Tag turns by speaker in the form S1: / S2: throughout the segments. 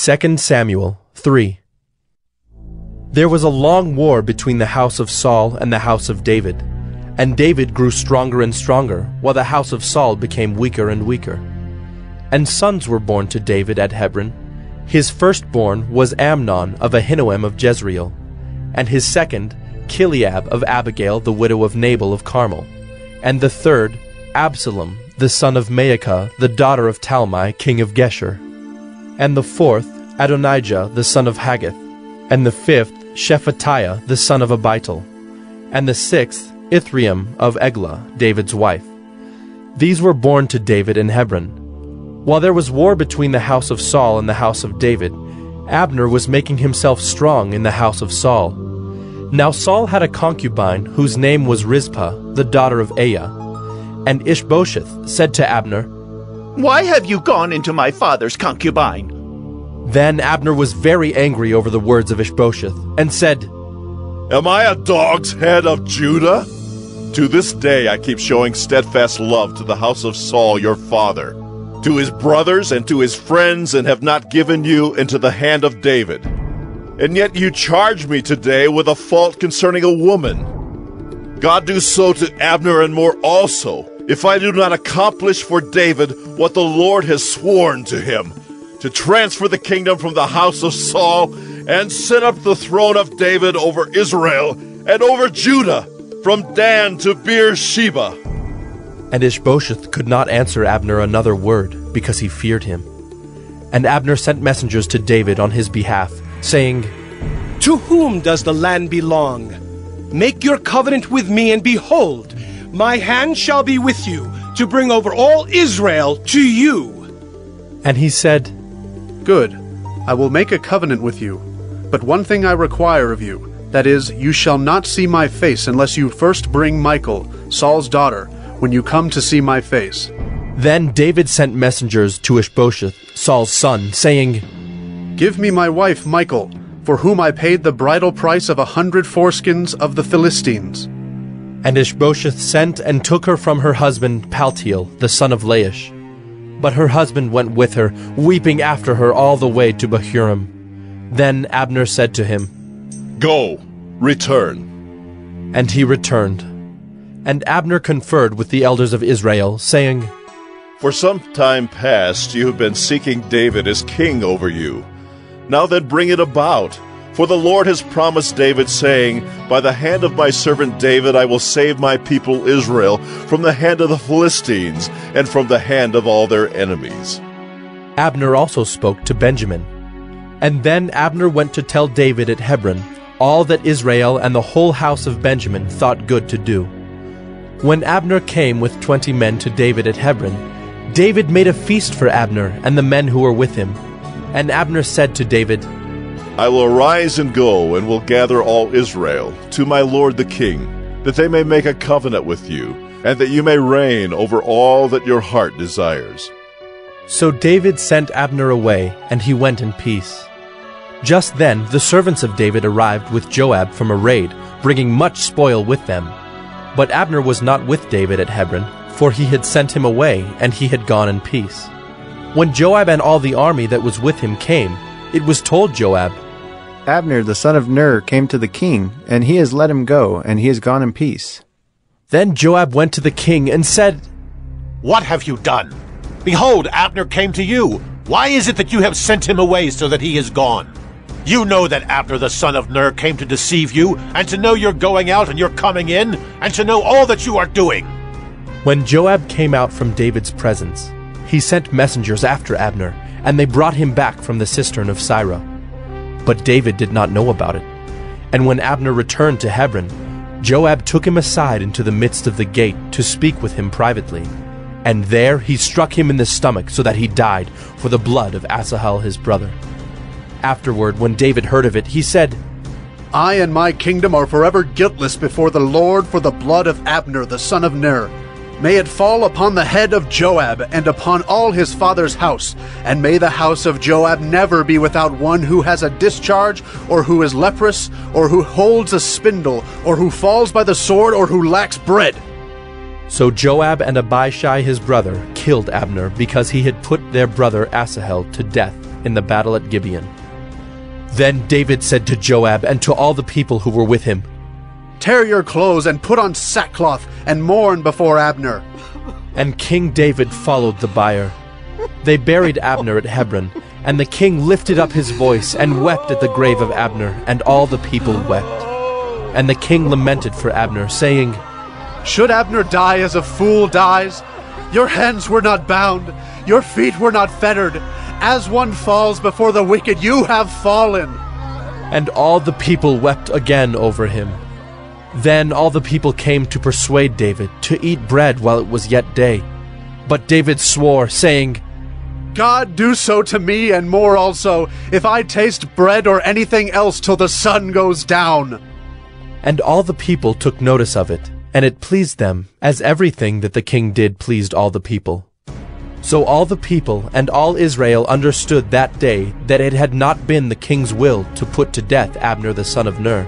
S1: 2 Samuel 3. There was a long war between the house of Saul and the house of David, and David grew stronger and stronger, while the house of Saul became weaker and weaker. And sons were born to David at Hebron. His firstborn was Amnon of Ahinoam of Jezreel, and his second, Chileab of Abigail the widow of Nabal of Carmel, and the third, Absalom, the son of Maacah, the daughter of Talmai, king of Geshur, and the fourth, Adonijah, the son of Haggith, and the fifth, Shephatiah, the son of Abital, and the sixth, Ithream of Eglah, David's wife. These were born to David in Hebron. While there was war between the house of Saul and the house of David, Abner was making himself strong in the house of Saul. Now Saul had a concubine whose name was Rizpah, the daughter of Aiah. And Ishbosheth said to Abner,
S2: "Why have you gone into my father's concubine?"
S1: Then Abner was very angry over the words of Ishbosheth, and said,
S3: "Am I a dog's head of Judah? To this day I keep showing steadfast love to the house of Saul your father, to his brothers and to his friends, and have not given you into the hand of David. And yet you charge me today with a fault concerning a woman. God do so to Abner and more also, if I do not accomplish for David what the Lord has sworn to him, to transfer the kingdom from the house of Saul and set up the throne of David over Israel and over Judah, from Dan to Beersheba."
S1: And Ishbosheth could not answer Abner another word, because he feared him. And Abner sent messengers to David on his behalf, saying,
S4: "To whom does the land belong? Make your covenant with me, and behold, my hand shall be with you, to bring over all Israel to you."
S1: And he said,
S5: "Good, I will make a covenant with you. But one thing I require of you, that is, you shall not see my face unless you first bring Michal, Saul's daughter, when you come to see my face."
S1: Then David sent messengers to Ishbosheth, Saul's son, saying,
S5: "Give me my wife Michal, for whom I paid the bridal price of 100 foreskins of the Philistines."
S1: And Ishbosheth sent and took her from her husband Paltiel, the son of Laish. But her husband went with her, weeping after her all the way to Bahurim. Then Abner said to him,
S3: "Go, return."
S1: And he returned. And Abner conferred with the elders of Israel, saying,
S3: "For some time past you have been seeking David as king over you. Now then bring it about. For the Lord has promised David, saying, By the hand of my servant David I will save my people Israel from the hand of the Philistines and from the hand of all their enemies."
S1: Abner also spoke to Benjamin. And then Abner went to tell David at Hebron all that Israel and the whole house of Benjamin thought good to do. When Abner came with 20 men to David at Hebron, David made a feast for Abner and the men who were with him. And Abner said to David,
S3: "I will arise and go, and will gather all Israel to my lord the king, that they may make a covenant with you, and that you may reign over all that your heart desires."
S1: So David sent Abner away, and he went in peace. Just then the servants of David arrived with Joab from a raid, bringing much spoil with them. But Abner was not with David at Hebron, for he had sent him away, and he had gone in peace. When Joab and all the army that was with him came, it was told Joab,
S6: "Abner the son of Ner came to the king, and he has let him go, and he has gone in peace."
S1: Then Joab went to the king and said,
S7: "What have you done? Behold, Abner came to you. Why is it that you have sent him away so that he is gone? You know that Abner the son of Ner came to deceive you, and to know you're going out and you're coming in, and to know all that you are doing."
S1: When Joab came out from David's presence, he sent messengers after Abner, and they brought him back from the cistern of Sirah. But David did not know about it. And when Abner returned to Hebron, Joab took him aside into the midst of the gate to speak with him privately. And there he struck him in the stomach so that he died for the blood of Asahel his brother. Afterward, when David heard of it, he said,
S5: "I and my kingdom are forever guiltless before the Lord for the blood of Abner the son of Ner. May it fall upon the head of Joab and upon all his father's house, and may the house of Joab never be without one who has a discharge, or who is leprous, or who holds a spindle, or who falls by the sword, or who lacks bread."
S1: So Joab and Abishai his brother killed Abner because he had put their brother Asahel to death in the battle at Gibeon. Then David said to Joab and to all the people who were with him,
S5: Tear your clothes and put on sackcloth and mourn before Abner.
S1: And King David followed the bier. They buried Abner at Hebron, and the king lifted up his voice and wept at the grave of Abner, and all the people wept. And the king lamented for Abner, saying,
S5: Should Abner die as a fool dies? Your hands were not bound, your feet were not fettered. As one falls before the wicked, you have fallen.
S1: And all the people wept again over him. Then all the people came to persuade David to eat bread while it was yet day. But David swore, saying,
S5: God do so to me and more also, if I taste bread or anything else till the sun goes down.
S1: And all the people took notice of it, and it pleased them, as everything that the king did pleased all the people. So all the people and all Israel understood that day that it had not been the king's will to put to death Abner the son of Ner.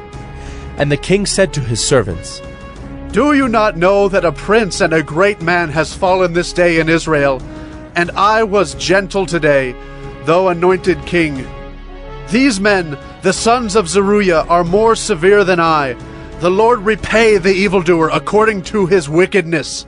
S1: And the king said to his servants,
S5: Do you not know that a prince and a great man has fallen this day in Israel? And I was gentle today, though anointed king. These men, the sons of Zeruiah, are more severe than I. The Lord repay the evildoer according to his wickedness.